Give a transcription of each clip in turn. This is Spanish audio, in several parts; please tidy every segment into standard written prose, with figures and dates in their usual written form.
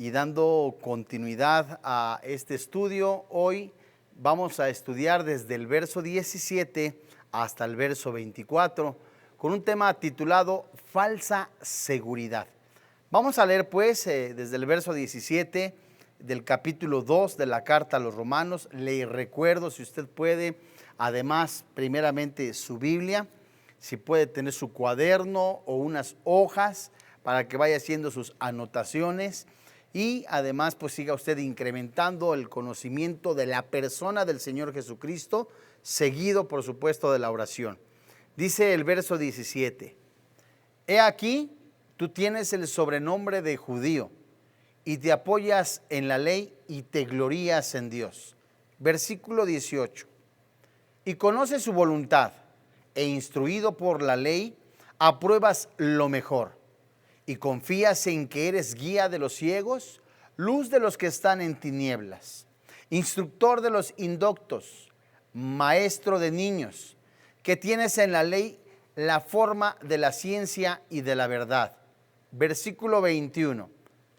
Y dando continuidad a este estudio, hoy vamos a estudiar desde el verso 17 hasta el verso 24 con un tema titulado Falsa Seguridad. Vamos a leer pues desde el verso 17 del capítulo 2 de la carta a los Romanos. Le recuerdo, si usted puede, además primeramente su Biblia, si puede tener su cuaderno o unas hojas para que vaya haciendo sus anotaciones. Y además pues siga usted incrementando el conocimiento de la persona del Señor Jesucristo, seguido por supuesto de la oración. Dice el verso 17, he aquí, tú tienes el sobrenombre de judío y te apoyas en la ley y te glorías en Dios. Versículo 18, y conoces su voluntad e instruido por la ley, apruebas lo mejor. Y confías en que eres guía de los ciegos, luz de los que están en tinieblas, instructor de los indoctos, maestro de niños, que tienes en la ley la forma de la ciencia y de la verdad. Versículo 21.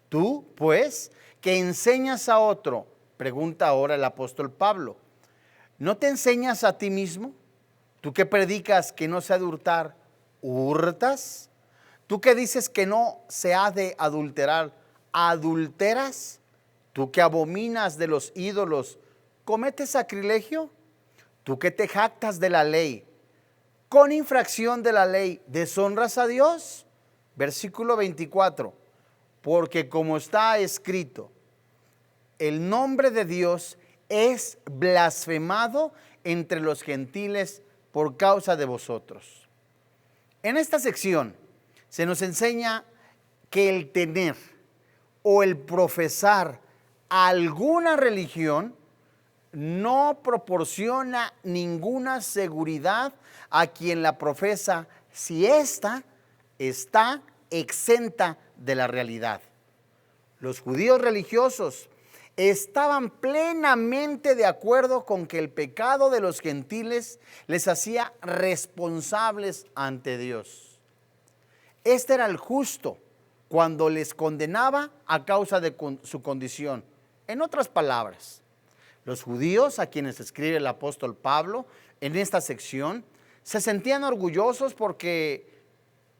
Tú, pues, que enseñas a otro, pregunta ahora el apóstol Pablo, ¿no te enseñas a ti mismo? Tú que predicas que no se ha de hurtar, ¿hurtas? Tú que dices que no se ha de adulterar, ¿adulteras? Tú que abominas de los ídolos, ¿cometes sacrilegio? Tú que te jactas de la ley, con infracción de la ley, ¿deshonras a Dios? Versículo 24, porque como está escrito, el nombre de Dios es blasfemado entre los gentiles por causa de vosotros. En esta sección se nos enseña que el tener o el profesar alguna religión no proporciona ninguna seguridad a quien la profesa si ésta está exenta de la realidad. Los judíos religiosos estaban plenamente de acuerdo con que el pecado de los gentiles les hacía responsables ante Dios. Este era el justo cuando les condenaba a causa de su condición. En otras palabras, los judíos a quienes escribe el apóstol Pablo en esta sección se sentían orgullosos porque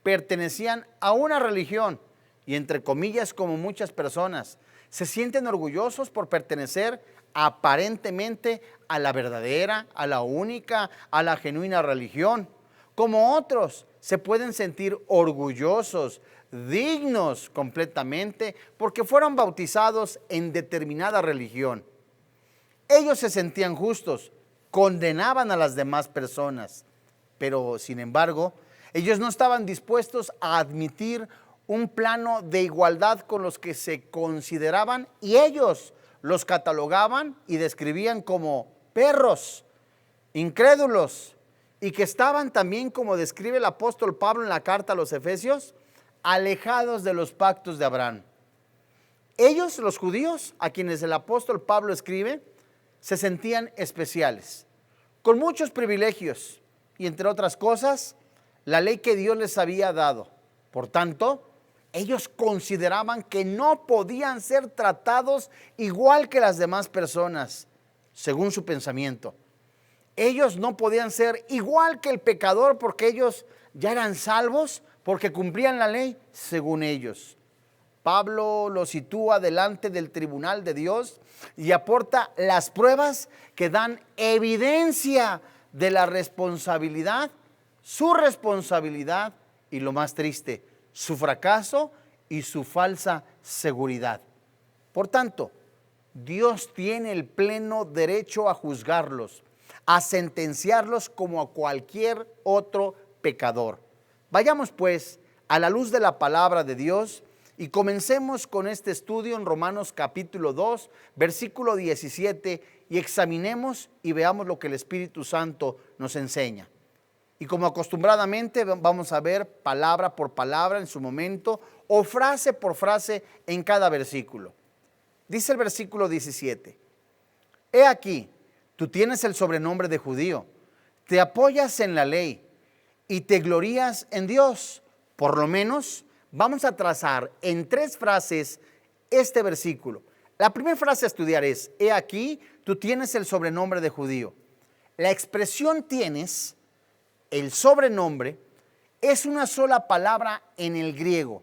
pertenecían a una religión y entre comillas como muchas personas se sienten orgullosos por pertenecer aparentemente a la verdadera, a la única, a la genuina religión. Como otros se pueden sentir orgullosos, dignos completamente, porque fueron bautizados en determinada religión. Ellos se sentían justos, condenaban a las demás personas, pero sin embargo, ellos no estaban dispuestos a admitir un plano de igualdad con los que se consideraban y ellos los catalogaban y describían como perros, incrédulos, y que estaban también, como describe el apóstol Pablo en la carta a los Efesios, alejados de los pactos de Abraham. Ellos, los judíos, a quienes el apóstol Pablo escribe, se sentían especiales, con muchos privilegios y entre otras cosas, la ley que Dios les había dado. Por tanto, ellos consideraban que no podían ser tratados igual que las demás personas, según su pensamiento. Ellos no podían ser igual que el pecador porque ellos ya eran salvos, porque cumplían la ley según ellos. Pablo los sitúa delante del tribunal de Dios y aporta las pruebas que dan evidencia de la responsabilidad, su responsabilidad y lo más triste, su fracaso y su falsa seguridad. Por tanto, Dios tiene el pleno derecho a juzgarlos, a sentenciarlos como a cualquier otro pecador. Vayamos pues a la luz de la palabra de Dios y comencemos con este estudio en Romanos capítulo 2, versículo 17 y examinemos y veamos lo que el Espíritu Santo nos enseña. Y como acostumbradamente vamos a ver palabra por palabra en su momento o frase por frase en cada versículo. Dice el versículo 17, he aquí, tú tienes el sobrenombre de judío, te apoyas en la ley y te glorías en Dios. Por lo menos vamos a trazar en 3 frases este versículo. La primera frase a estudiar es: he aquí, tú tienes el sobrenombre de judío. La expresión tienes, el sobrenombre, es una sola palabra en el griego.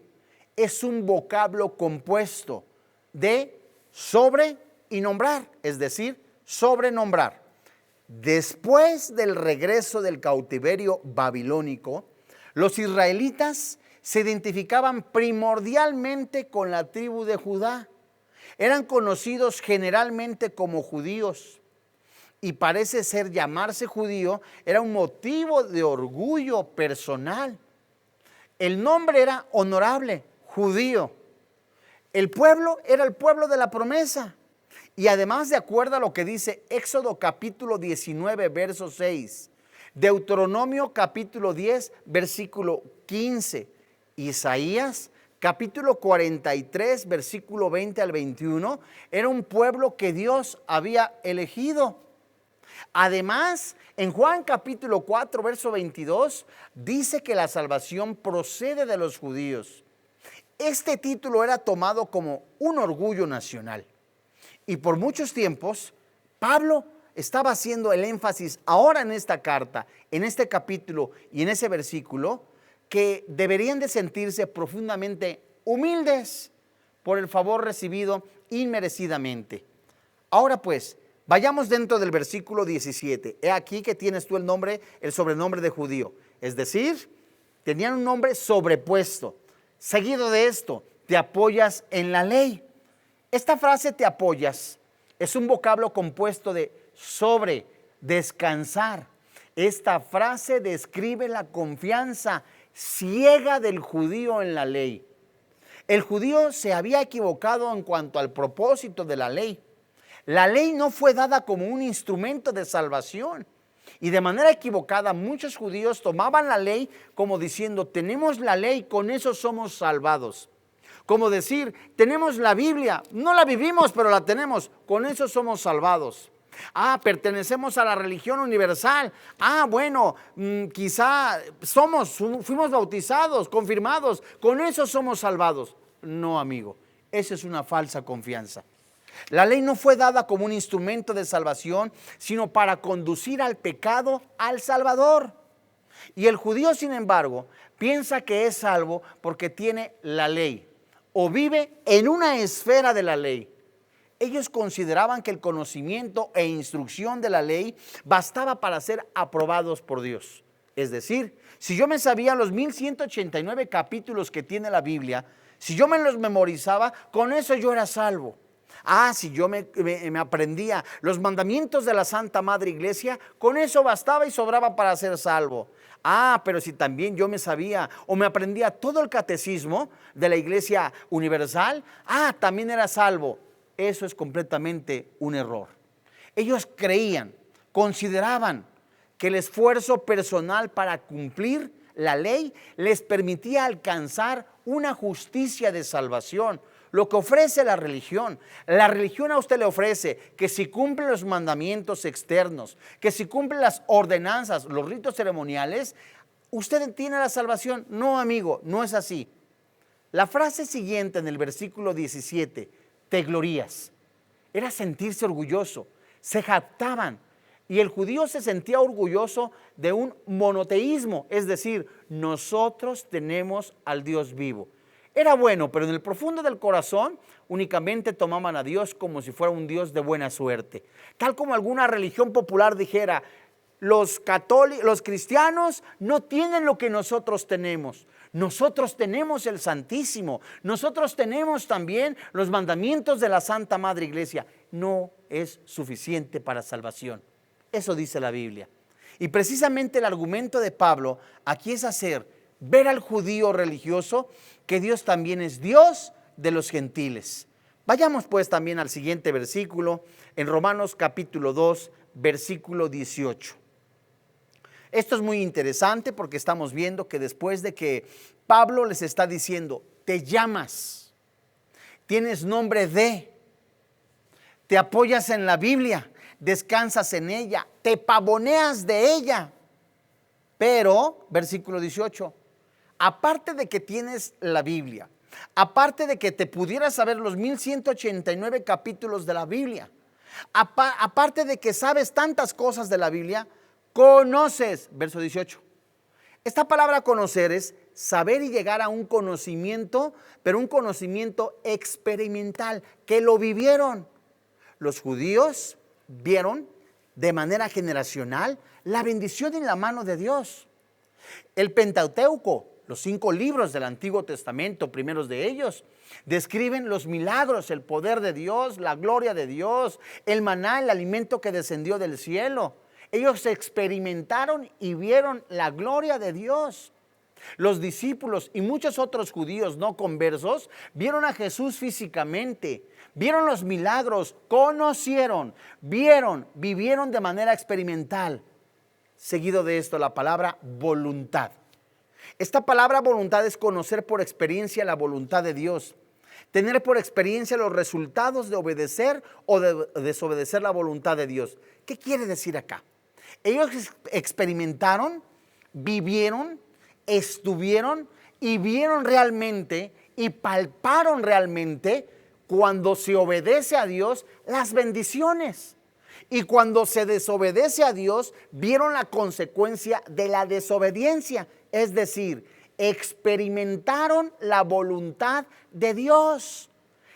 Es un vocablo compuesto de sobre y nombrar, es decir, sobrenombrar. Después del regreso del cautiverio babilónico, los israelitas se identificaban primordialmente con la tribu de Judá. Eran conocidos generalmente como judíos, y parece ser llamarse judío era un motivo de orgullo personal. El nombre era honorable, judío. El pueblo era el pueblo de la promesa. Y además, de acuerdo a lo que dice Éxodo capítulo 19, verso 6, Deuteronomio capítulo 10, versículo 15, Isaías capítulo 43, versículo 20 al 21, era un pueblo que Dios había elegido. Además, en Juan capítulo 4, verso 22, dice que la salvación procede de los judíos. Este título era tomado como un orgullo nacional. Y por muchos tiempos, Pablo estaba haciendo el énfasis ahora en esta carta, en este capítulo y en ese versículo, que deberían de sentirse profundamente humildes por el favor recibido inmerecidamente. Ahora pues, vayamos dentro del versículo 17. He aquí que tienes tú el sobrenombre de judío. Es decir, tenían un nombre sobrepuesto. Seguido de esto, te apoyas en la ley. Esta frase te apoyas es un vocablo compuesto de sobre, descansar. Esta frase describe la confianza ciega del judío en la ley. El judío se había equivocado en cuanto al propósito de la ley. La ley no fue dada como un instrumento de salvación. Y de manera equivocada muchos judíos tomaban la ley como diciendo: tenemos la ley, con eso somos salvados. Como decir, tenemos la Biblia, no la vivimos, pero la tenemos, con eso somos salvados. Pertenecemos a la religión universal. Bueno, quizá fuimos bautizados, confirmados, con eso somos salvados. No, amigo, esa es una falsa confianza. La ley no fue dada como un instrumento de salvación, sino para conducir al pecado al Salvador. Y el judío, sin embargo, piensa que es salvo porque tiene la ley o vive en una esfera de la ley. Ellos consideraban que el conocimiento e instrucción de la ley bastaba para ser aprobados por Dios. Es decir, si yo me sabía los 1189 capítulos que tiene la Biblia, si yo me los memorizaba, con eso yo era salvo. Si yo me aprendía los mandamientos de la Santa Madre Iglesia, con eso bastaba y sobraba para ser salvo. Pero si también yo me sabía o me aprendía todo el catecismo de la Iglesia Universal, también era salvo. Eso es completamente un error. Ellos creían, consideraban que el esfuerzo personal para cumplir la ley les permitía alcanzar una justicia de salvación. Lo que ofrece la religión a usted le ofrece que si cumple los mandamientos externos, que si cumple las ordenanzas, los ritos ceremoniales, usted tiene la salvación. No, amigo, no es así. La frase siguiente en el versículo 17, te glorías, era sentirse orgulloso, se jactaban. Y el judío se sentía orgulloso de un monoteísmo, es decir, nosotros tenemos al Dios vivo. Era bueno, pero en el profundo del corazón únicamente tomaban a Dios como si fuera un Dios de buena suerte. Tal como alguna religión popular dijera, los cristianos no tienen lo que nosotros tenemos. Nosotros tenemos el Santísimo. Nosotros tenemos también los mandamientos de la Santa Madre Iglesia. No es suficiente para salvación. Eso dice la Biblia. Y precisamente el argumento de Pablo aquí es ver al judío religioso que Dios también es Dios de los gentiles. Vayamos pues también al siguiente versículo, en Romanos capítulo 2, versículo 18. Esto es muy interesante porque estamos viendo que después de que Pablo les está diciendo, te llamas, tienes nombre te apoyas en la Biblia, descansas en ella, te pavoneas de ella. Pero, versículo 18, aparte de que tienes la Biblia, aparte de que te pudieras saber los 1189 capítulos de la Biblia, aparte de que sabes tantas cosas de la Biblia, conoces, verso 18. Esta palabra conocer es saber y llegar a un conocimiento, pero un conocimiento experimental, que lo vivieron. Los judíos vieron de manera generacional la bendición en la mano de Dios. El Pentateuco, los 5 libros del Antiguo Testamento, primeros de ellos, describen los milagros, el poder de Dios, la gloria de Dios, el maná, el alimento que descendió del cielo. Ellos experimentaron y vieron la gloria de Dios. Los discípulos y muchos otros judíos no conversos vieron a Jesús físicamente, vieron los milagros, conocieron, vieron, vivieron de manera experimental. Seguido de esto, la palabra voluntad. Esta palabra voluntad es conocer por experiencia la voluntad de Dios, tener por experiencia los resultados de obedecer o de desobedecer la voluntad de Dios. ¿Qué quiere decir acá? Ellos experimentaron, vivieron, estuvieron y vieron realmente y palparon realmente cuando se obedece a Dios las bendiciones. Y cuando se desobedece a Dios, vieron la consecuencia de la desobediencia. Es decir, experimentaron la voluntad de Dios.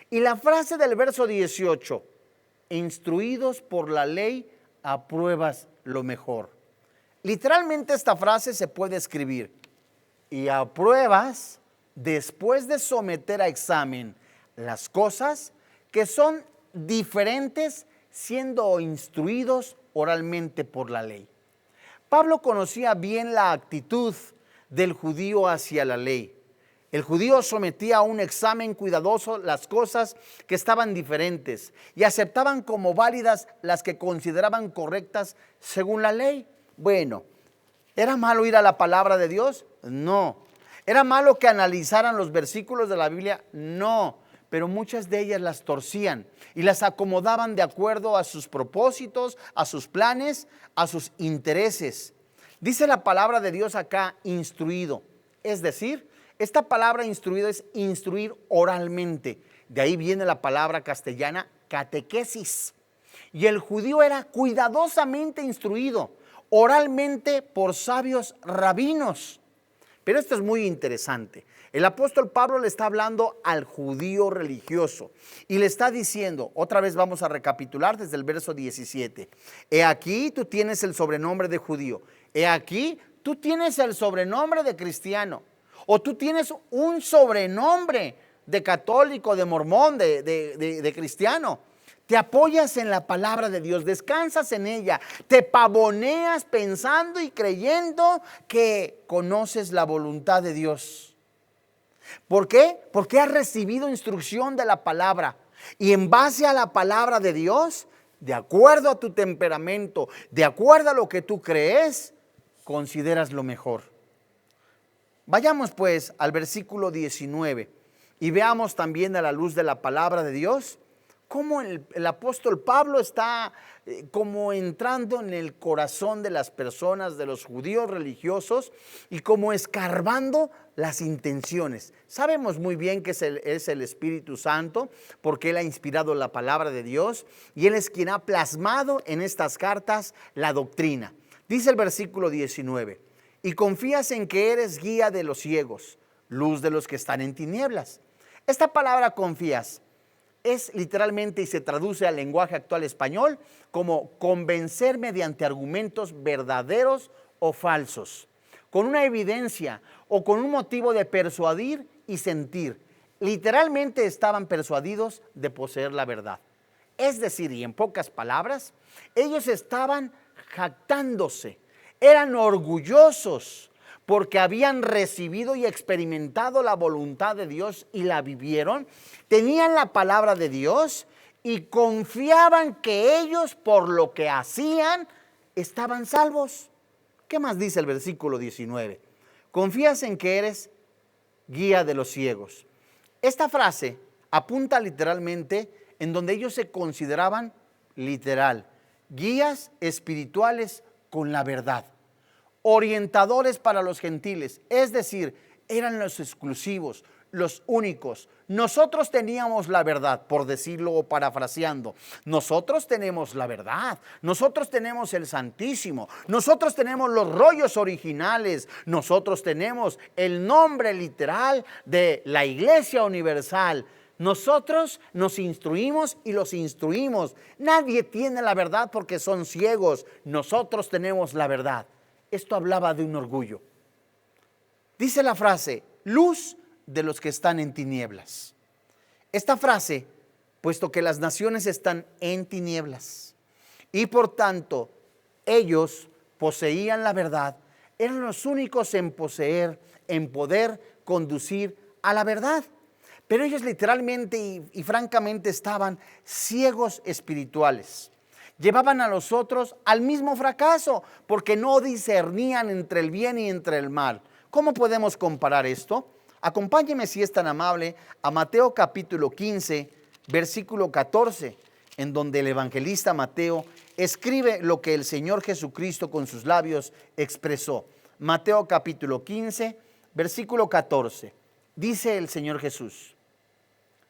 Y la frase del verso 18, instruidos por la ley, apruebas lo mejor. Literalmente esta frase se puede escribir: y apruebas, después de someter a examen las cosas que son diferentes, siendo instruidos oralmente por la ley. Pablo conocía bien la actitud del judío hacia la ley. El judío sometía a un examen cuidadoso las cosas que estaban diferentes y aceptaban como válidas las que consideraban correctas según la ley. Bueno, ¿era malo ir a la palabra de Dios? No. ¿Era malo que analizaran los versículos de la Biblia? No. Pero muchas de ellas las torcían y las acomodaban de acuerdo a sus propósitos, a sus planes, a sus intereses. Dice la palabra de Dios acá, instruido. Es decir, esta palabra instruido es instruir oralmente. De ahí viene la palabra castellana catequesis. Y el judío era cuidadosamente instruido oralmente por sabios rabinos. Pero esto es muy interesante. El apóstol Pablo le está hablando al judío religioso y le está diciendo, otra vez vamos a recapitular desde el verso 17. He aquí tú tienes el sobrenombre de judío. He aquí tú tienes el sobrenombre de cristiano. O tú tienes un sobrenombre de católico, de mormón, de cristiano. Te apoyas en la palabra de Dios, descansas en ella, te pavoneas pensando y creyendo que conoces la voluntad de Dios. ¿Por qué? Porque has recibido instrucción de la palabra y en base a la palabra de Dios, de acuerdo a tu temperamento, de acuerdo a lo que tú crees, consideras lo mejor. Vayamos pues al versículo 19 y veamos también a la luz de la palabra de Dios cómo el apóstol Pablo está como entrando en el corazón de las personas, de los judíos religiosos y como escarbando las intenciones. Sabemos muy bien que es el Espíritu Santo porque Él ha inspirado la palabra de Dios y Él es quien ha plasmado en estas cartas la doctrina. Dice el versículo 19, y confías en que eres guía de los ciegos, luz de los que están en tinieblas. Esta palabra confías es literalmente y se traduce al lenguaje actual español como convencer mediante argumentos verdaderos o falsos, con una evidencia o con un motivo de persuadir y sentir. Literalmente estaban persuadidos de poseer la verdad. Es decir, y en pocas palabras, ellos estaban jactándose, eran orgullosos porque habían recibido y experimentado la voluntad de Dios y la vivieron, tenían la palabra de Dios y confiaban que ellos por lo que hacían estaban salvos. ¿Qué más dice el versículo 19? Confías en que eres guía de los ciegos. Esta frase apunta literalmente en donde ellos se consideraban literal, guías espirituales con la verdad, orientadores para los gentiles, es decir, eran los exclusivos, los únicos. Nosotros teníamos la verdad, por decirlo o parafraseando. Nosotros tenemos la verdad. Nosotros tenemos el Santísimo. Nosotros tenemos los rollos originales. Nosotros tenemos el nombre literal de la Iglesia Universal. Nosotros nos instruimos y los instruimos. Nadie tiene la verdad porque son ciegos. Nosotros tenemos la verdad. Esto hablaba de un orgullo. Dice la frase, luz de los que están en tinieblas. Esta frase, puesto que las naciones están en tinieblas y por tanto ellos poseían la verdad, eran los únicos en poseer, en poder conducir a la verdad. Pero ellos literalmente y francamente estaban ciegos espirituales. Llevaban a los otros al mismo fracaso porque no discernían entre el bien y entre el mal. ¿Cómo podemos comparar esto? Acompáñeme, si es tan amable, a Mateo capítulo 15, versículo 14, en donde el evangelista Mateo escribe lo que el Señor Jesucristo con sus labios expresó. Mateo capítulo 15, versículo 14. Dice el Señor Jesús: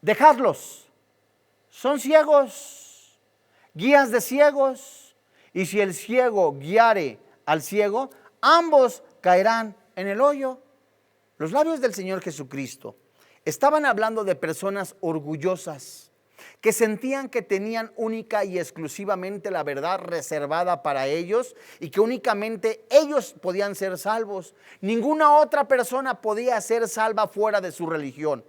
dejadlos, son ciegos, guías de ciegos, y si el ciego guiare al ciego, ambos caerán en el hoyo. Los labios del Señor Jesucristo estaban hablando de personas orgullosas que sentían que tenían única y exclusivamente la verdad reservada para ellos y que únicamente ellos podían ser salvos. Ninguna otra persona podía ser salva fuera de su religión.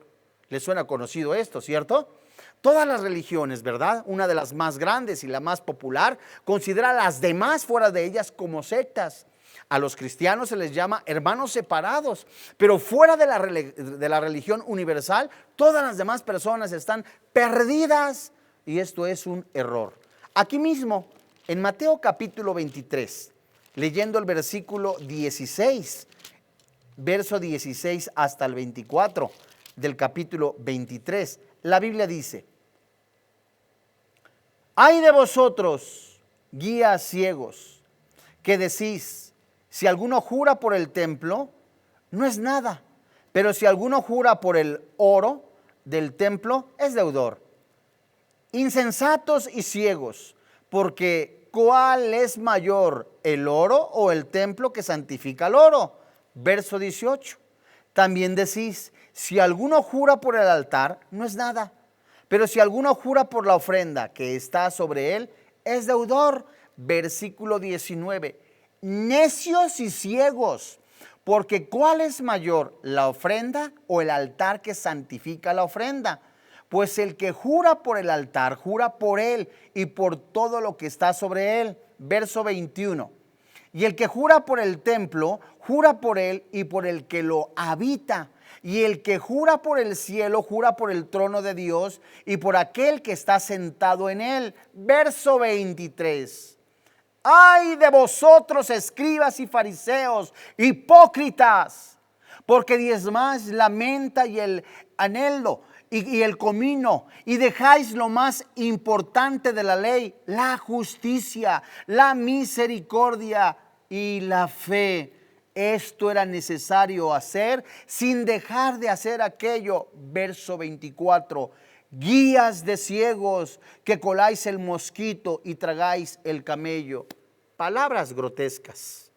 ¿Les suena conocido esto, cierto? Todas las religiones, ¿verdad? Una de las más grandes y la más popular, considera a las demás fuera de ellas como sectas. A los cristianos se les llama hermanos separados, pero fuera de la religión universal, todas las demás personas están perdidas y esto es un error. Aquí mismo, en Mateo capítulo 23, leyendo el versículo 16, verso 16 hasta el 24 del capítulo 23, la Biblia dice: ay de vosotros, guías ciegos, que decís, si alguno jura por el templo, no es nada, pero si alguno jura por el oro del templo, es deudor. Insensatos y ciegos, porque ¿cuál es mayor, el oro o el templo que santifica el oro? Verso 18. También decís, si alguno jura por el altar, no es nada, pero si alguno jura por la ofrenda que está sobre él, es deudor. Versículo 19. Necios y ciegos, porque ¿cuál es mayor, la ofrenda o el altar que santifica la ofrenda? Pues el que jura por el altar, jura por él y por todo lo que está sobre él. Verso 21. Y el que jura por el templo, jura por él y por el que lo habita. Y el que jura por el cielo, jura por el trono de Dios y por aquel que está sentado en él. Verso 23. Ay de vosotros, escribas y fariseos, hipócritas, porque diezmáis la menta y el eneldo y el comino, y dejáis lo más importante de la ley, la justicia, la misericordia y la fe. Esto era necesario hacer sin dejar de hacer aquello. Verso 24. Guías de ciegos, que coláis el mosquito y tragáis el camello. Palabras grotescas.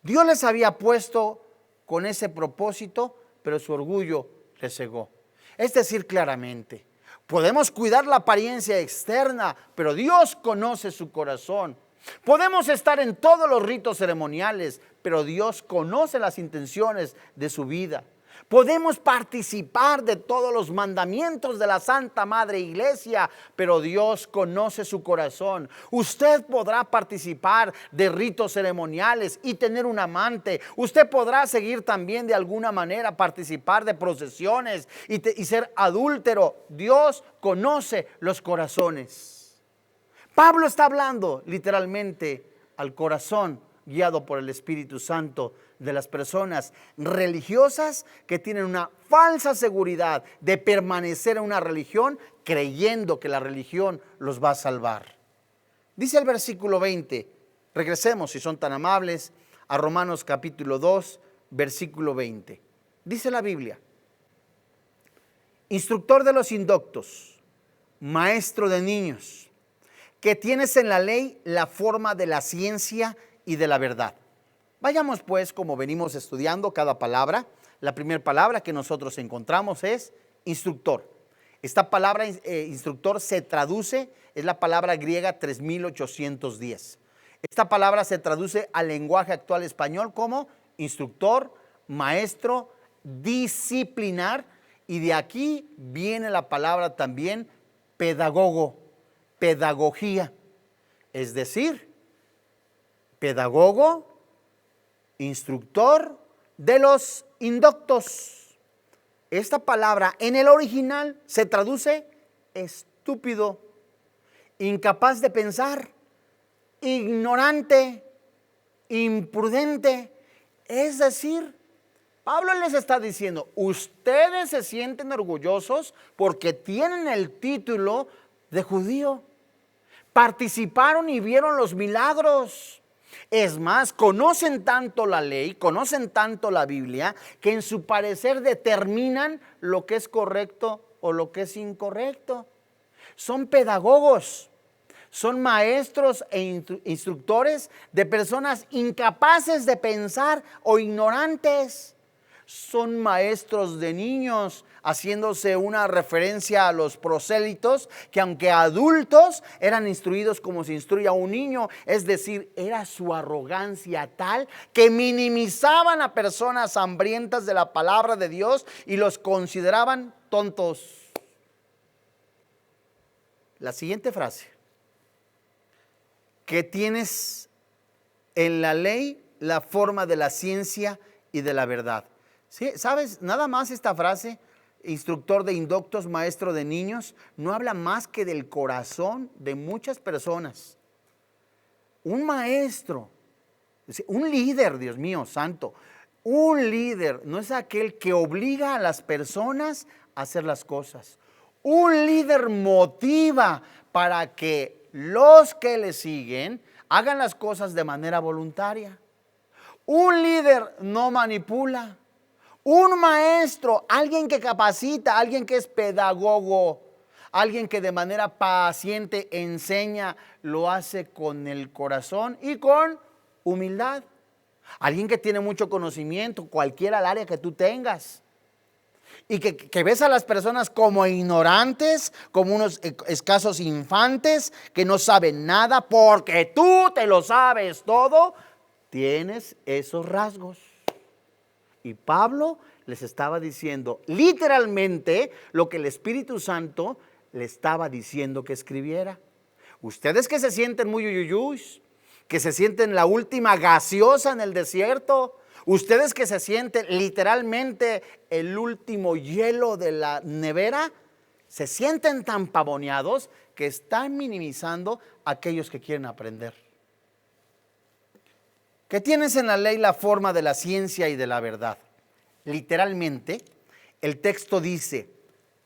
Dios les había puesto con ese propósito, pero su orgullo les cegó. Es decir, claramente, podemos cuidar la apariencia externa, pero Dios conoce su corazón. Podemos estar en todos los ritos ceremoniales, pero Dios conoce las intenciones de su vida. Podemos participar de todos los mandamientos de la Santa Madre Iglesia, pero Dios conoce su corazón. Usted podrá participar de ritos ceremoniales y tener un amante. Usted podrá seguir también de alguna manera participar de procesiones y ser adúltero. Dios conoce los corazones. Pablo está hablando literalmente al corazón guiado por el Espíritu Santo de las personas religiosas que tienen una falsa seguridad de permanecer en una religión creyendo que la religión los va a salvar. Dice el versículo 20, regresemos si son tan amables a Romanos capítulo 2, versículo 20. Dice la Biblia: Instructor de los indoctos, maestro de niños, que tienes en la ley la forma de la ciencia y de la verdad. Vayamos pues, como venimos estudiando cada palabra. La primera palabra que nosotros encontramos es instructor. Esta palabra instructor se traduce, es la palabra griega 3810. Esta palabra se traduce al lenguaje actual español como instructor, maestro, disciplinar, y de aquí viene la palabra también pedagogo, pedagogía. Es decir, pedagogo, instructor de los indoctos. Esta palabra en el original se traduce estúpido, incapaz de pensar, ignorante, imprudente. Es decir, Pablo les está diciendo, ustedes se sienten orgullosos porque tienen el título de judío. Participaron y vieron los milagros. Es más, conocen tanto la ley, conocen tanto la Biblia, que en su parecer determinan lo que es correcto o lo que es incorrecto. Son pedagogos, son maestros e instructores de personas incapaces de pensar o ignorantes. Son maestros de niños, haciéndose una referencia a los prosélitos, que aunque adultos eran instruidos como se instruye a un niño. Es decir, era su arrogancia tal que minimizaban a personas hambrientas de la palabra de Dios y los consideraban tontos. La siguiente frase: que tienes en la ley la forma de la ciencia y de la verdad. ¿Sí? ¿Sabes? Nada más esta frase, instructor de indoctos, maestro de niños, no habla más que del corazón de muchas personas. Un maestro, un líder, Dios mío santo, un líder no es aquel que obliga a las personas a hacer las cosas. Un líder motiva para que los que le siguen hagan las cosas de manera voluntaria. Un líder no manipula. Un maestro, alguien que capacita, alguien que es pedagogo, alguien que de manera paciente enseña, lo hace con el corazón y con humildad. Alguien que tiene mucho conocimiento, cualquiera el área que tú tengas. Y que ves a las personas como ignorantes, como unos escasos infantes que no saben nada porque tú te lo sabes todo. Tienes esos rasgos. Y Pablo les estaba diciendo literalmente lo que el Espíritu Santo le estaba diciendo que escribiera. Ustedes que se sienten muy uyuyuys, que se sienten la última gaseosa en el desierto, ustedes que se sienten literalmente el último hielo de la nevera, se sienten tan pavoneados que están minimizando a aquellos que quieren aprender. Que tienes en la ley la forma de la ciencia y de la verdad. Literalmente, el texto dice,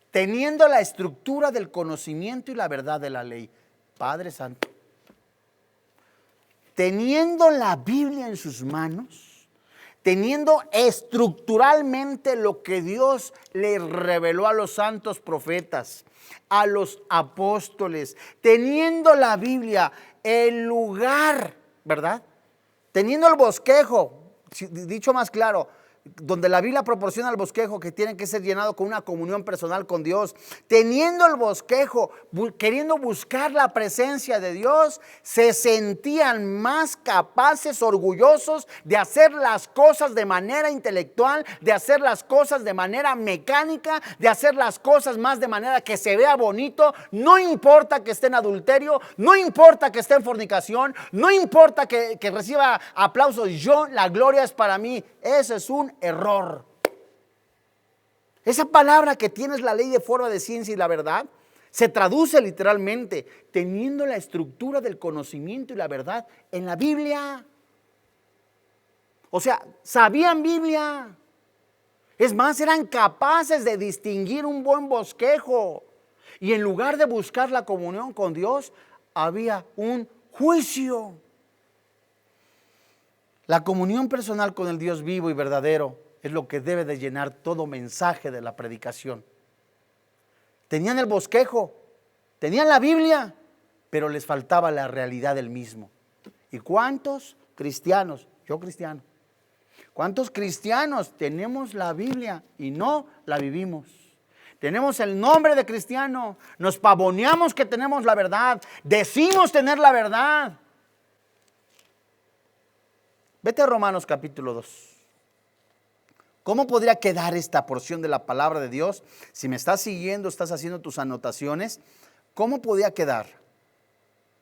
teniendo la estructura del conocimiento y la verdad de la ley. Padre Santo, teniendo la Biblia en sus manos, teniendo estructuralmente lo que Dios le reveló a los santos profetas, a los apóstoles, teniendo la Biblia, el lugar, ¿verdad? Teniendo el bosquejo, dicho más claro, donde la Biblia proporciona el bosquejo que tiene que ser llenado con una comunión personal con Dios, teniendo el bosquejo, queriendo buscar la presencia de Dios, se sentían más capaces, orgullosos de hacer las cosas de manera intelectual, de hacer las cosas de manera mecánica, de hacer las cosas más de manera que se vea bonito. No importa que esté en adulterio, no importa que esté en fornicación, no importa que reciba aplausos, la gloria es para mí. Ese es un error. Esa palabra que tienes la ley de forma de ciencia y la verdad se traduce literalmente teniendo la estructura del conocimiento y la verdad en la Biblia. O sea, sabían Biblia. Es más, eran capaces de distinguir un buen bosquejo. Y en lugar de buscar la comunión con Dios, había un juicio. La comunión personal con el Dios vivo y verdadero es lo que debe de llenar todo mensaje de la predicación. tenían el bosquejo, tenían la Biblia, pero les faltaba la realidad del mismo. ¿Y cuántos cristianos? Yo cristiano. ¿Cuántos cristianos tenemos la Biblia y no la vivimos? Tenemos el nombre de cristiano, nos pavoneamos que tenemos la verdad, decimos tener la verdad. Vete a Romanos capítulo 2. ¿Cómo podría quedar esta porción de la palabra de Dios? Si me estás siguiendo, estás haciendo tus anotaciones, ¿cómo podría quedar?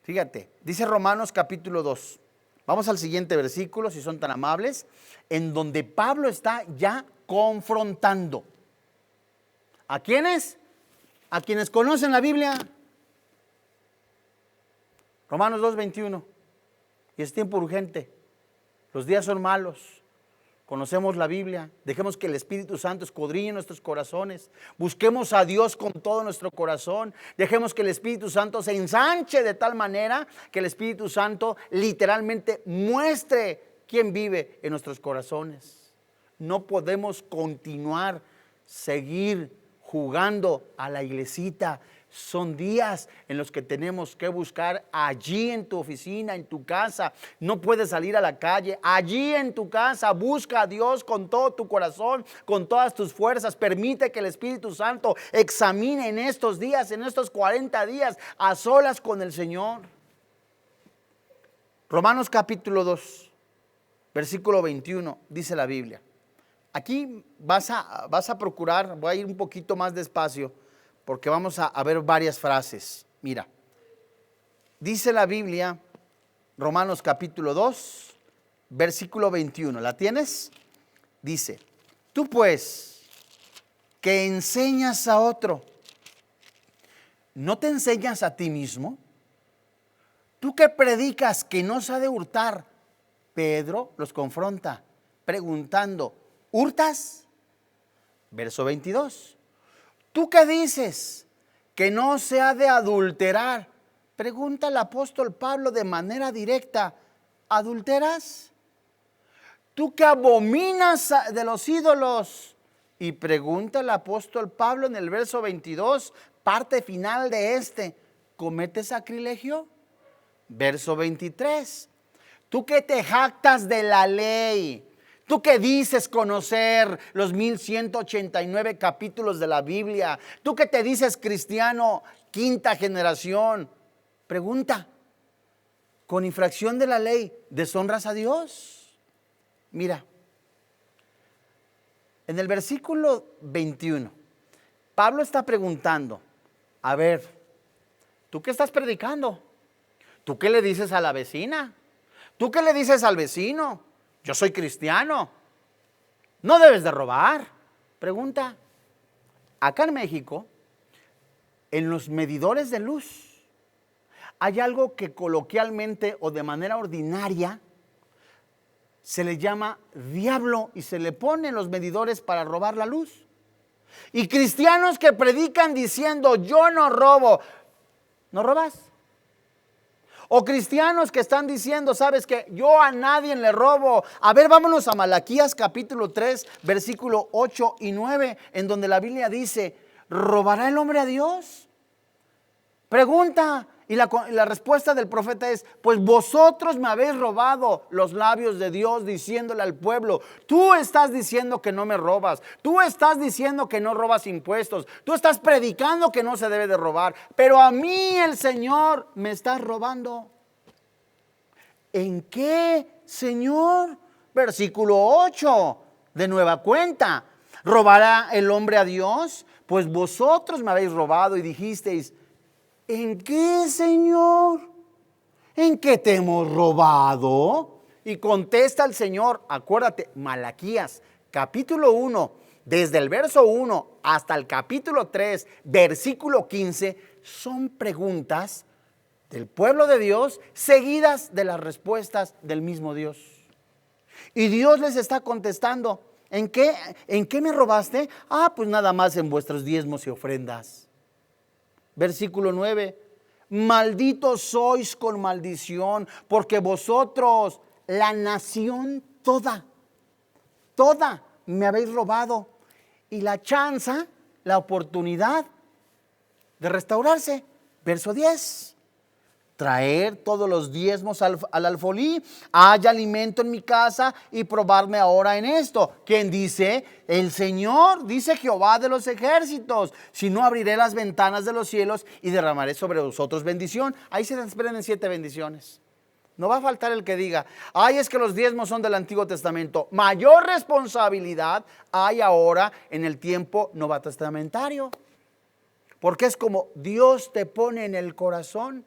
Fíjate, dice Romanos capítulo 2. Vamos al siguiente versículo, si son tan amables, en donde Pablo está ya confrontando. ¿A quiénes? A quienes conocen la Biblia. Romanos 2:21. Y es tiempo urgente. Los días son malos. Conocemos la Biblia. Dejemos que el Espíritu Santo escudriñe nuestros corazones. Busquemos a Dios con todo nuestro corazón. Dejemos que el Espíritu Santo se ensanche de tal manera que el Espíritu Santo literalmente muestre quién vive en nuestros corazones. No podemos continuar, seguir jugando a la iglesita. Son días en los que tenemos que buscar allí en tu oficina, en tu casa. No puedes salir a la calle. Allí en tu casa busca a Dios con todo tu corazón, con todas tus fuerzas. Permite que el Espíritu Santo examine en estos días, en estos 40 días, a solas con el Señor. Romanos capítulo 2, versículo 21, dice la Biblia. Aquí vas a procurar, voy a ir un poquito más despacio, porque vamos a ver varias frases. Mira, dice la Biblia, Romanos capítulo 2, versículo 21. ¿La tienes? Dice, tú pues, que enseñas a otro, ¿no te enseñas a ti mismo? Tú que predicas que no se ha de hurtar. Pedro los confronta, preguntando, ¿hurtas? Verso 22. ¿Tú qué dices? Que no se ha de adulterar. Pregunta el apóstol Pablo de manera directa, ¿adulteras? ¿Tú que abominas de los ídolos? Y pregunta el apóstol Pablo en el verso 22, parte final de este, ¿cometes sacrilegio? Verso 23. ¿Tú que te jactas de la ley? Tú que dices conocer los 1189 capítulos de la Biblia, tú que te dices cristiano, quinta generación, pregunta, ¿con infracción de la ley deshonras a Dios? Mira, en el versículo 21, Pablo está preguntando, a ver, ¿tú qué estás predicando? ¿Tú qué le dices a la vecina? ¿Tú qué le dices al vecino? Yo soy cristiano. No debes de robar. Pregunta. Acá en México, en los medidores de luz, hay algo que coloquialmente o de manera ordinaria se le llama diablo y se le ponen los medidores para robar la luz. Y cristianos que predican diciendo, yo no robo. ¿No robas? O cristianos que están diciendo, ¿sabes qué? Yo a nadie le robo. A ver, vámonos a Malaquías capítulo 3, versículo 8 y 9, en donde la Biblia dice, ¿robará el hombre a Dios? Pregunta, y la respuesta del profeta es, pues vosotros me habéis robado los labios de Dios diciéndole al pueblo, tú estás diciendo que no me robas, tú estás diciendo que no robas impuestos, tú estás predicando que no se debe de robar, pero a mí el Señor me está robando. ¿En qué, Señor? Versículo 8, de nueva cuenta, ¿robará el hombre a Dios? Pues vosotros me habéis robado y dijisteis, ¿en qué, Señor? ¿En qué te hemos robado? Y contesta el Señor, acuérdate, Malaquías, capítulo 1, desde el verso 1 hasta el capítulo 3, versículo 15, son preguntas del pueblo de Dios seguidas de las respuestas del mismo Dios. Y Dios les está contestando, ¿en qué me robaste? Ah, pues nada más en vuestros diezmos y ofrendas. Versículo 9, malditos sois con maldición, porque vosotros, la nación toda me habéis robado. Y la chanza, la oportunidad, de restaurarse. Verso 10. Traer todos los diezmos al alfolí, haya alimento en mi casa y probarme ahora en esto. ¿Quién dice? El Señor, dice Jehová de los ejércitos. Si no, abriré las ventanas de los cielos y derramaré sobre vosotros bendición. Ahí se desprenden 7 bendiciones. No va a faltar el que diga, ay, es que los diezmos son del Antiguo Testamento. Mayor responsabilidad hay ahora en el tiempo novatestamentario. Porque es como Dios te pone en el corazón.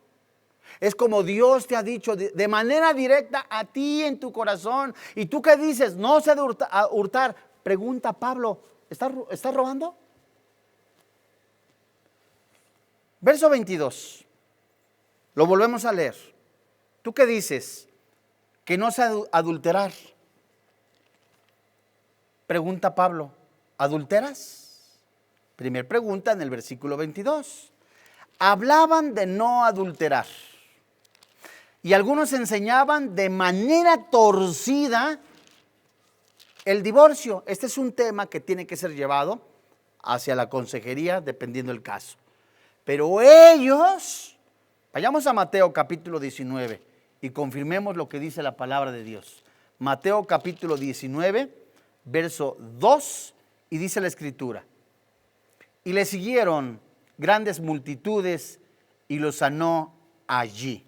Es como Dios te ha dicho de manera directa a ti en tu corazón. ¿Y tú qué dices? No sé de hurtar. Pregunta Pablo, ¿estás robando? Verso 22. Lo volvemos a leer. ¿Tú qué dices? Que no sé adulterar. Pregunta Pablo, ¿adulteras? Primer pregunta en el versículo 22. Hablaban de no adulterar. Y algunos enseñaban de manera torcida el divorcio. Este es un tema que tiene que ser llevado hacia la consejería dependiendo del caso. Pero ellos, vayamos a Mateo capítulo 19 y confirmemos lo que dice la palabra de Dios. Mateo capítulo 19, verso 2, y dice la escritura. Y le siguieron grandes multitudes y los sanó allí.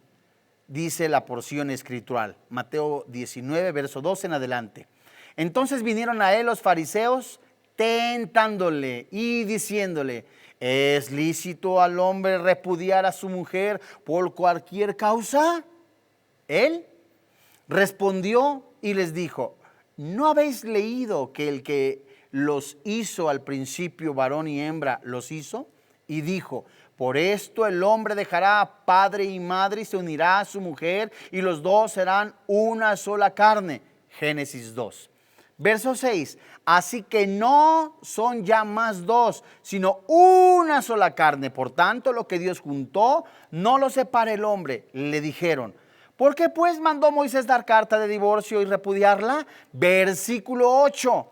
Dice la porción escritural, Mateo 19, verso 12 en adelante. Entonces vinieron a él los fariseos tentándole y diciéndole, ¿es lícito al hombre repudiar a su mujer por cualquier causa? Él respondió y les dijo, ¿no habéis leído que el que los hizo al principio varón y hembra los hizo? Y dijo, por esto el hombre dejará padre y madre y se unirá a su mujer y los dos serán una sola carne. Génesis 2. Verso 6. Así que no son ya más dos, sino una sola carne. Por tanto, lo que Dios juntó, no lo separe el hombre. Le dijeron, ¿por qué pues mandó Moisés dar carta de divorcio y repudiarla? Versículo 8.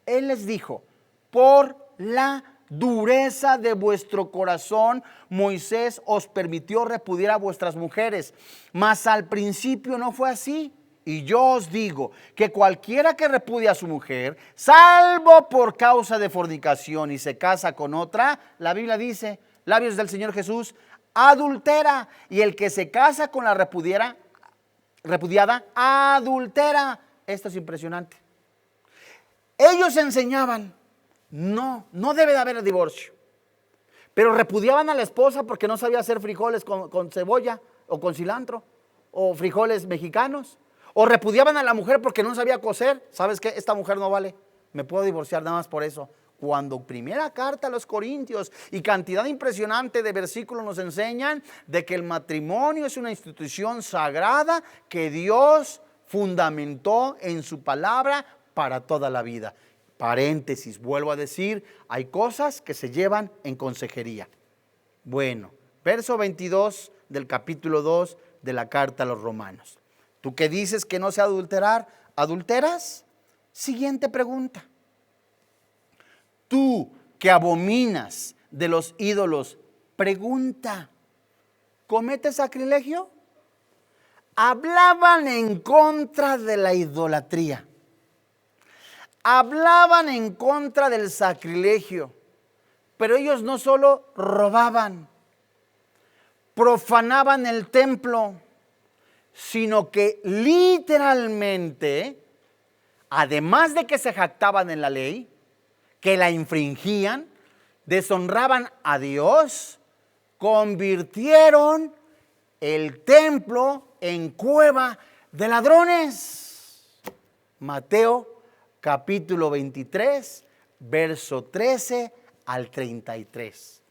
Él les dijo, por la dureza de vuestro corazón, Moisés os permitió repudiar a vuestras mujeres, mas al principio no fue así. Y yo os digo que cualquiera que repudia a su mujer, salvo por causa de fornicación y se casa con otra, la Biblia dice, labios del Señor Jesús, adultera. Y el que se casa con la repudiada, adultera. Esto es impresionante. Ellos enseñaban, no debe de haber divorcio. Pero repudiaban a la esposa porque no sabía hacer frijoles con cebolla o con cilantro o frijoles mexicanos. O repudiaban a la mujer porque no sabía coser. ¿Sabes qué? Esta mujer no vale. Me puedo divorciar nada más por eso. Cuando primera carta a los Corintios y cantidad impresionante de versículos nos enseñan de que el matrimonio es una institución sagrada que Dios fundamentó en su palabra para toda la vida. Paréntesis, vuelvo a decir, hay cosas que se llevan en consejería. Bueno, verso 22 del capítulo 2 de la carta a los Romanos. ¿Tú que dices que no se adulterar, adulteras? Siguiente pregunta. Tú que abominas de los ídolos, pregunta, ¿cometes sacrilegio? Hablaban en contra de la idolatría. Hablaban en contra del sacrilegio, pero ellos no solo robaban, profanaban el templo, sino que literalmente, además de que se jactaban en la ley, que la infringían, deshonraban a Dios, convirtieron el templo en cueva de ladrones. Mateo capítulo 23, verso 13 al 33.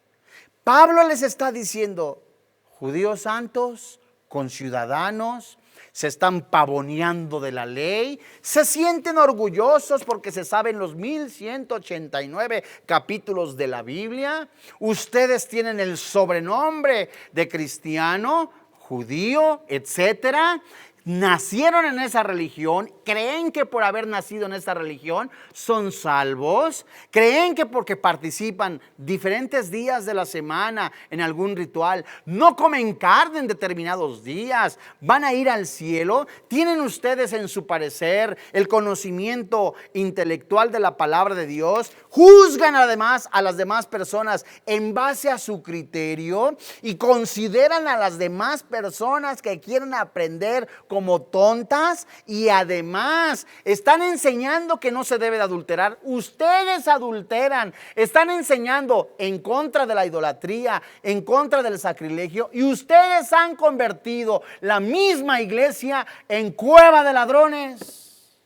Pablo les está diciendo, judíos santos, conciudadanos, se están pavoneando de la ley, se sienten orgullosos porque se saben los 1189 capítulos de la Biblia. Ustedes tienen el sobrenombre de cristiano, judío, etcétera. nacieron en esa religión, creen que por haber nacido en esa religión son salvos, creen que porque participan diferentes días de la semana en algún ritual, no comen carne en determinados días, van a ir al cielo. ¿Tienen ustedes en su parecer el conocimiento intelectual de la palabra de Dios? Juzgan además a las demás personas en base a su criterio y consideran a las demás personas que quieren aprender como tontas, y además están enseñando que no se debe de adulterar. Ustedes adulteran, están enseñando en contra de la idolatría, en contra del sacrilegio, y ustedes han convertido la misma iglesia en cueva de ladrones.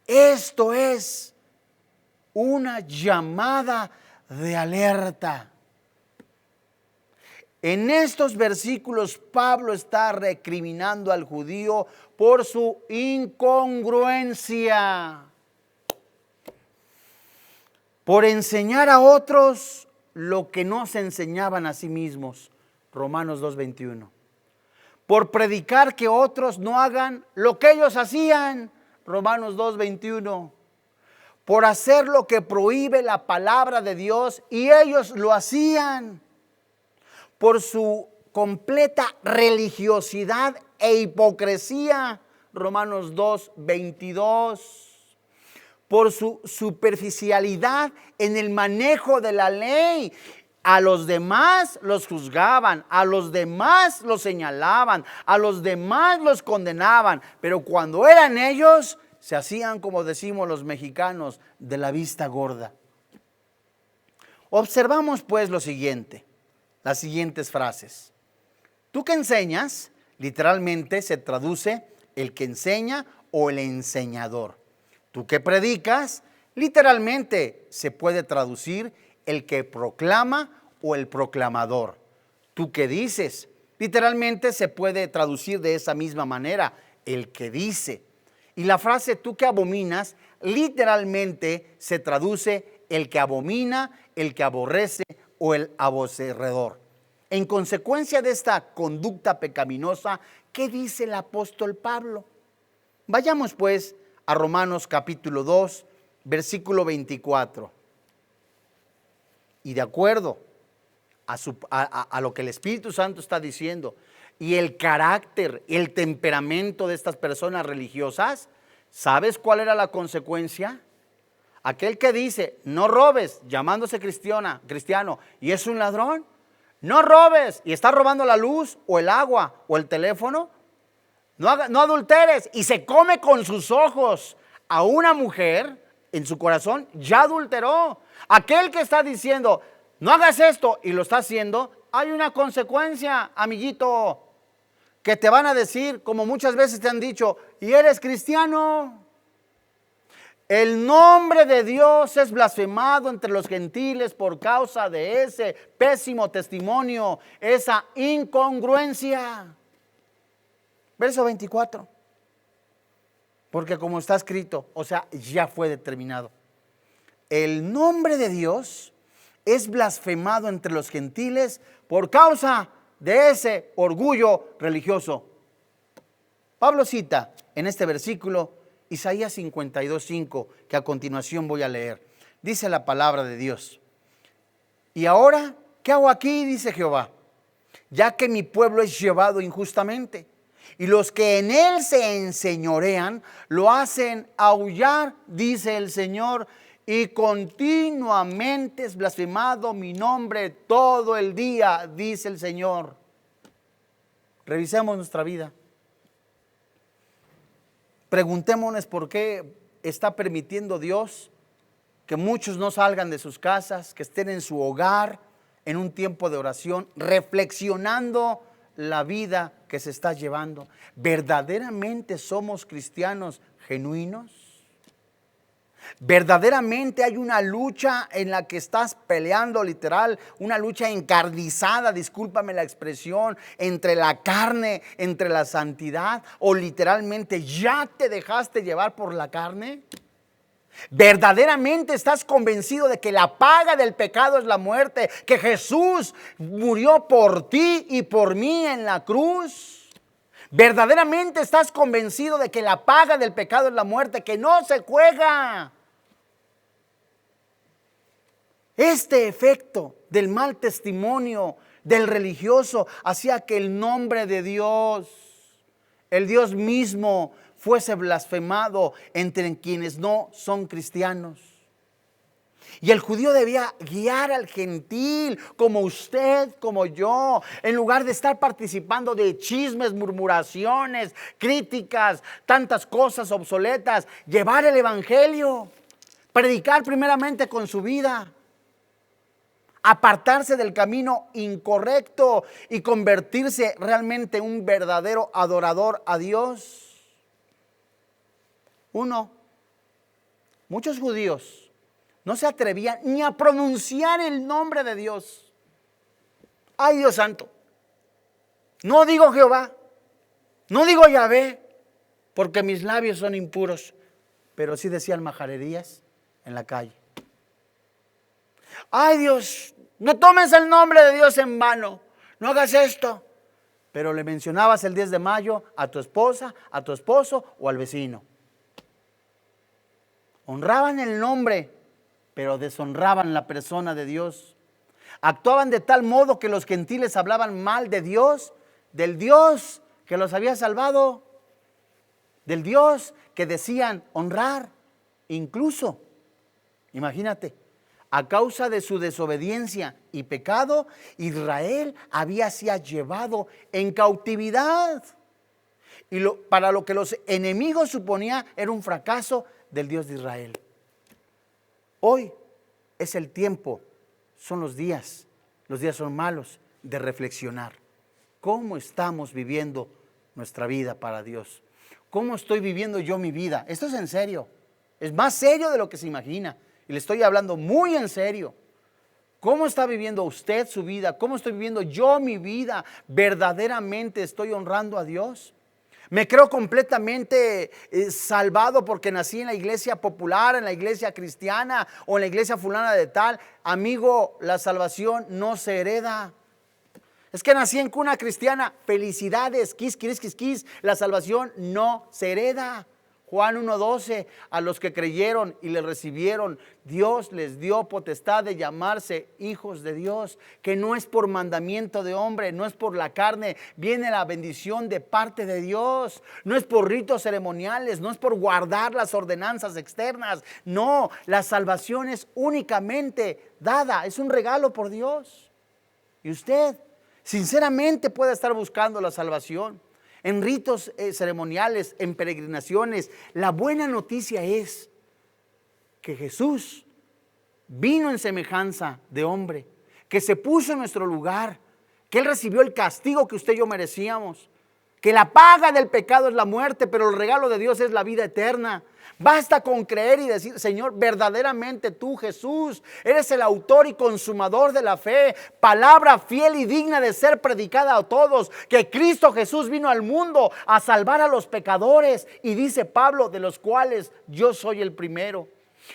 Esto es una llamada de alerta. En estos versículos Pablo está recriminando al judío por su incongruencia, por enseñar a otros lo que no se enseñaban a sí mismos. Romanos 2:21. Por predicar que otros no hagan lo que ellos hacían. Romanos 2:21. Por hacer lo que prohíbe la palabra de Dios y ellos lo hacían. Por su completa religiosidad e hipocresía. Romanos 2:22. Por su superficialidad en el manejo de la ley. A los demás los juzgaban, a los demás los señalaban, a los demás los condenaban, pero cuando eran ellos, se hacían, como decimos los mexicanos, de la vista gorda. Observamos pues lo siguiente, las siguientes frases. Tú que enseñas, literalmente se traduce el que enseña o el enseñador. Tú que predicas, literalmente se puede traducir el que proclama o el proclamador. Tú que dices, literalmente se puede traducir de esa misma manera, el que dice. Y la frase tú que abominas, literalmente se traduce el que abomina, el que aborrece o el aborrecedor. En consecuencia de esta conducta pecaminosa, ¿qué dice el apóstol Pablo? Vayamos pues a Romanos capítulo 2, versículo 24. Y de acuerdo a lo que el Espíritu Santo está diciendo y el carácter, el temperamento de estas personas religiosas, ¿sabes cuál era la consecuencia? Aquel que dice, no robes, llamándose cristiano, y es un ladrón, no robes, y está robando la luz, o el agua, o el teléfono, no adulteres, y se come con sus ojos a una mujer, en su corazón ya adulteró. Aquel que está diciendo, no hagas esto, y lo está haciendo, hay una consecuencia, amiguito, que te van a decir, como muchas veces te han dicho, y eres cristiano. El nombre de Dios es blasfemado entre los gentiles por causa de ese pésimo testimonio, esa incongruencia. Verso 24. Porque como está escrito, o sea, ya fue determinado. El nombre de Dios es blasfemado entre los gentiles por causa de ese orgullo religioso. Pablo cita en este versículo Isaías 52:5, que a continuación voy a leer. Dice la palabra de Dios. Y ahora, ¿qué hago aquí? Dice Jehová, ya que mi pueblo es llevado injustamente, y los que en él se enseñorean, lo hacen aullar, dice el Señor, y continuamente es blasfemado mi nombre todo el día, dice el Señor. Revisemos nuestra vida. Preguntémonos por qué está permitiendo Dios que muchos no salgan de sus casas, que estén en su hogar en un tiempo de oración, reflexionando la vida que se está llevando. ¿Verdaderamente somos cristianos genuinos? ¿Verdaderamente hay una lucha en la que estás peleando literal, una lucha encarnizada, discúlpame la expresión, entre la carne, entre la santidad, o literalmente ya te dejaste llevar por la carne? ¿Verdaderamente estás convencido de que la paga del pecado es la muerte, que Jesús murió por ti y por mí en la cruz? ¿Verdaderamente estás convencido de que la paga del pecado es la muerte, que no se juega? Este efecto del mal testimonio del religioso hacía que el nombre de Dios, el Dios mismo, fuese blasfemado entre quienes no son cristianos. Y el judío debía guiar al gentil, como usted, como yo, en lugar de estar participando de chismes, murmuraciones, críticas, tantas cosas obsoletas. Llevar el evangelio, predicar primeramente con su vida, apartarse del camino incorrecto y convertirse realmente en un verdadero adorador a Dios. Muchos judíos no se atrevían ni a pronunciar el nombre de Dios. Ay, Dios santo, no digo Jehová, no digo Yahvé, porque mis labios son impuros. Pero sí decían majaderías en la calle. Ay, Dios, no tomes el nombre de Dios en vano, no hagas esto. Pero le mencionabas el 10 de mayo a tu esposa, a tu esposo o al vecino. Honraban el nombre, pero deshonraban la persona de Dios. Actuaban de tal modo que los gentiles hablaban mal de Dios, del Dios que los había salvado, del Dios que decían honrar. Incluso, imagínate, a causa de su desobediencia y pecado, Israel había sido llevado en cautividad. Y para lo que los enemigos suponían era un fracaso del Dios de Israel. Hoy es el tiempo, son los días son malos de reflexionar. ¿Cómo estamos viviendo nuestra vida para Dios? ¿Cómo estoy viviendo yo mi vida? Esto es en serio, es más serio de lo que se imagina. Y le estoy hablando muy en serio. ¿Cómo está viviendo usted su vida? ¿Cómo estoy viviendo yo mi vida? ¿Verdaderamente estoy honrando a Dios? ¿Me creo completamente salvado porque nací en la iglesia popular, en la iglesia cristiana o en la iglesia fulana de tal? Amigo, la salvación no se hereda. Es que nací en cuna cristiana. Felicidades, quis, la salvación no se hereda. Juan 1:12, a los que creyeron y le recibieron, Dios les dio potestad de llamarse hijos de Dios, que no es por mandamiento de hombre, no es por la carne, viene la bendición de parte de Dios, no es por ritos ceremoniales, no es por guardar las ordenanzas externas, no, la salvación es únicamente dada, es un regalo por Dios. Y usted sinceramente puede estar buscando la salvación en ritos ceremoniales, en peregrinaciones. La buena noticia es que Jesús vino en semejanza de hombre, que se puso en nuestro lugar, que Él recibió el castigo que usted y yo merecíamos, que la paga del pecado es la muerte, pero el regalo de Dios es la vida eterna. Basta con creer y decir: Señor, verdaderamente tú, Jesús, eres el autor y consumador de la fe, palabra fiel y digna de ser predicada a todos, que Cristo Jesús vino al mundo a salvar a los pecadores, y dice Pablo, de los cuales yo soy el primero.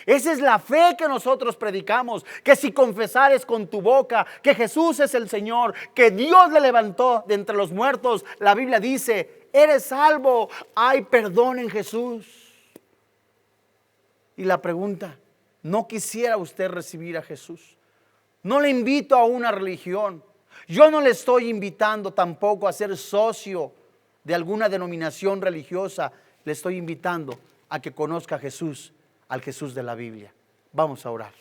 Esa es la fe que nosotros predicamos, que si confesares con tu boca que Jesús es el Señor, que Dios le levantó de entre los muertos, la Biblia dice, eres salvo, hay perdón en Jesús. Y la pregunta, ¿no quisiera usted recibir a Jesús? No le invito a una religión, yo no le estoy invitando tampoco a ser socio de alguna denominación religiosa, le estoy invitando a que conozca a Jesús, al Jesús de la Biblia. Vamos a orar.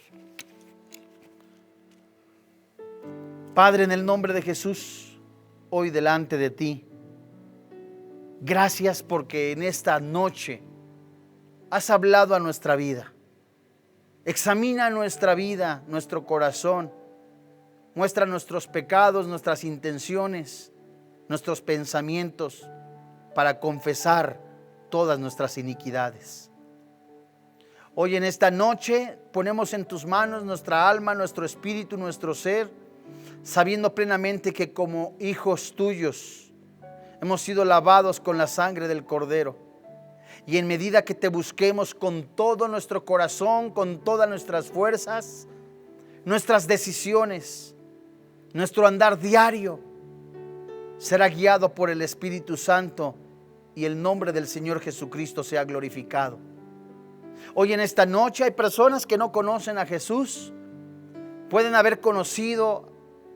Padre, en el nombre de Jesús, hoy delante de ti, gracias porque en esta noche has hablado a nuestra vida. Examina nuestra vida, nuestro corazón, muestra nuestros pecados, nuestras intenciones, nuestros pensamientos, para confesar todas nuestras iniquidades. Hoy en esta noche ponemos en tus manos nuestra alma, nuestro espíritu, nuestro ser, sabiendo plenamente que como hijos tuyos hemos sido lavados con la sangre del Cordero. Y en medida que te busquemos con todo nuestro corazón, con todas nuestras fuerzas, nuestras decisiones, nuestro andar diario, será guiado por el Espíritu Santo y el nombre del Señor Jesucristo sea glorificado. Hoy en esta noche hay personas que no conocen a Jesús. Pueden haber conocido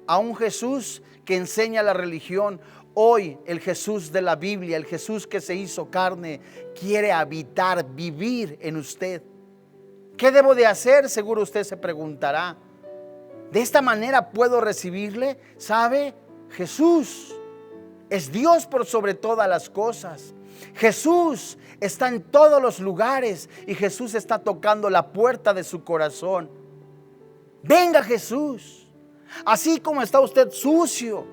a un Jesús que enseña la religión. Hoy el Jesús de la Biblia, el Jesús que se hizo carne, quiere habitar, vivir en usted. ¿Qué debo de hacer? Seguro usted se preguntará. ¿De esta manera puedo recibirle? ¿Sabe? Jesús es Dios por sobre todas las cosas. Jesús está en todos los lugares y Jesús está tocando la puerta de su corazón. Venga Jesús. Así como está usted sucio,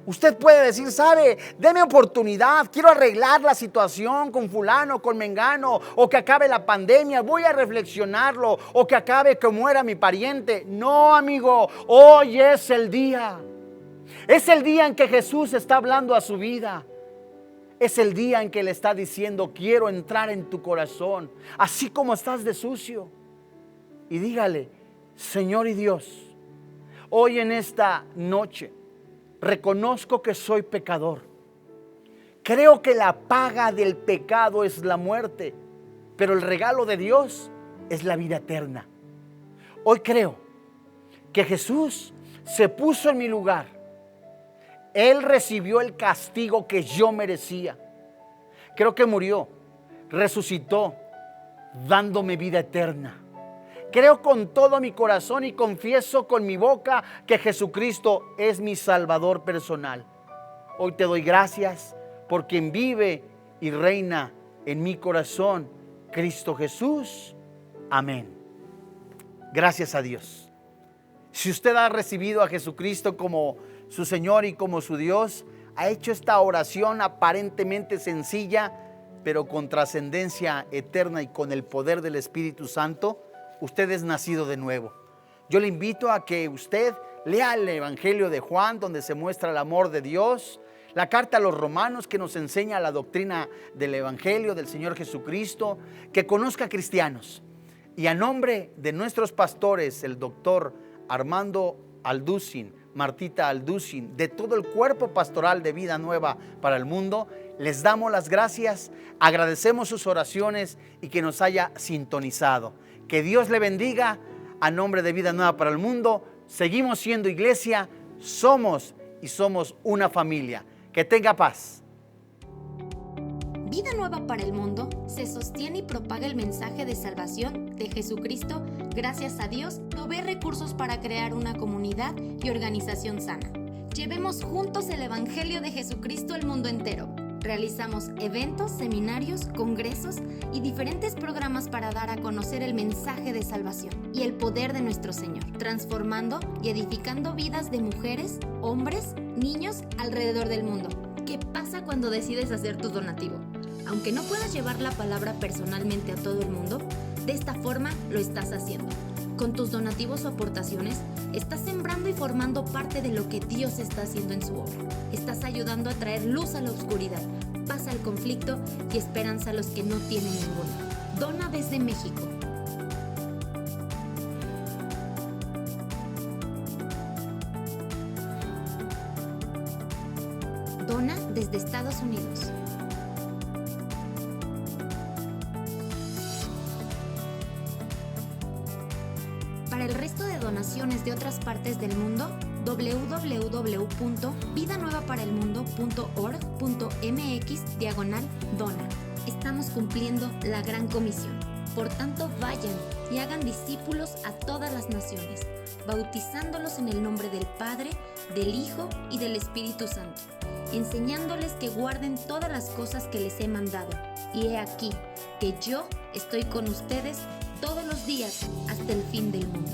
usted puede decir, ¿sabe? Deme oportunidad, quiero arreglar la situación con fulano, con mengano, o que acabe la pandemia, voy a reflexionarlo, o que acabe que muera mi pariente. No, amigo, hoy es el día. Es el día en que Jesús está hablando a su vida. Es el día en que le está diciendo, quiero entrar en tu corazón, así como estás de sucio. Y dígale, Señor y Dios, hoy en esta noche reconozco que soy pecador. Creo que la paga del pecado es la muerte, pero el regalo de Dios es la vida eterna. Hoy creo que Jesús se puso en mi lugar. Él recibió el castigo que yo merecía. Creo que murió, resucitó, dándome vida eterna. Creo con todo mi corazón y confieso con mi boca que Jesucristo es mi Salvador personal. Hoy te doy gracias por quien vive y reina en mi corazón, Cristo Jesús. Amén. Gracias a Dios. Si usted ha recibido a Jesucristo como su Señor y como su Dios, ha hecho esta oración aparentemente sencilla, pero con trascendencia eterna y con el poder del Espíritu Santo, usted es nacido de nuevo. Yo le invito a que usted lea el Evangelio de Juan, donde se muestra el amor de Dios, la carta a los Romanos, que nos enseña la doctrina del Evangelio del Señor Jesucristo, que conozca cristianos. Y a nombre de nuestros pastores, el doctor Armando Alducin, Martita Alducin, de todo el cuerpo pastoral de Vida Nueva para el Mundo, les damos las gracias, agradecemos sus oraciones y que nos haya sintonizado. Que Dios le bendiga. A nombre de Vida Nueva para el Mundo, seguimos siendo iglesia, somos una familia. Que tenga paz. Vida Nueva para el Mundo se sostiene y propaga el mensaje de salvación de Jesucristo. Gracias a Dios, provee recursos para crear una comunidad y organización sana. Llevemos juntos el Evangelio de Jesucristo al mundo entero. Realizamos eventos, seminarios, congresos y diferentes programas para dar a conocer el mensaje de salvación y el poder de nuestro Señor, transformando y edificando vidas de mujeres, hombres, niños alrededor del mundo. ¿Qué pasa cuando decides hacer tu donativo? Aunque no puedas llevar la palabra personalmente a todo el mundo, de esta forma lo estás haciendo. Con tus donativos o aportaciones, estás sembrando y formando parte de lo que Dios está haciendo en su obra. Estás ayudando a traer luz a la oscuridad, paz al conflicto y esperanza a los que no tienen ninguna. Dona desde México. Dona desde Estados Unidos. Para el resto de donaciones de otras partes del mundo, www.vidanuevaparelmundo.org.mx/dona. Estamos cumpliendo la gran comisión. Por tanto, vayan y hagan discípulos a todas las naciones, bautizándolos en el nombre del Padre, del Hijo y del Espíritu Santo, enseñándoles que guarden todas las cosas que les he mandado. Y he aquí que yo estoy con ustedes todos los días hasta el fin del mundo.